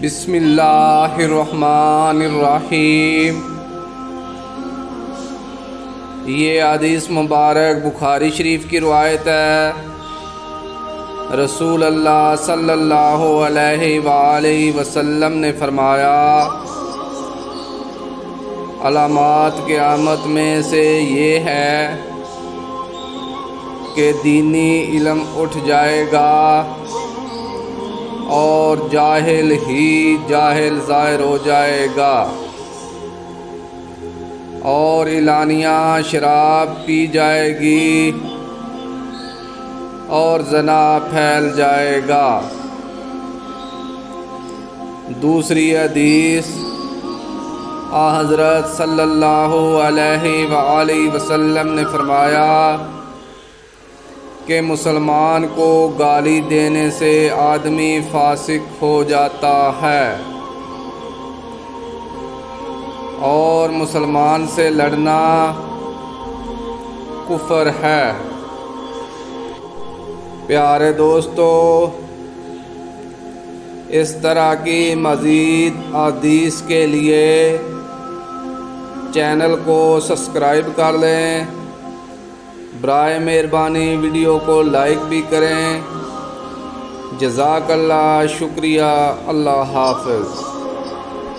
بسم اللہ الرحمن الرحیم۔ یہ حدیث مبارک بخاری شریف کی روایت ہے۔ رسول اللہ صلی اللہ علیہ وآلہ وسلم نے فرمایا، علامات قیامت میں سے یہ ہے کہ دینی علم اٹھ جائے گا اور جاہل ہی جاہل ظاہر ہو جائے گا، اور اعلانیہ شراب پی جائے گی اور زنا پھیل جائے گا۔ دوسری حدیث، حضرت صلی اللہ علیہ وآلہ وسلم نے فرمایا کہ مسلمان کو گالی دینے سے آدمی فاسق ہو جاتا ہے، اور مسلمان سے لڑنا کفر ہے۔ پیارے دوستو، اس طرح کی مزید احادیث کے لیے چینل کو سبسکرائب کر لیں۔ برائے مہربانی ویڈیو کو لائک بھی کریں۔ جزاک اللہ، شکریہ، اللہ حافظ۔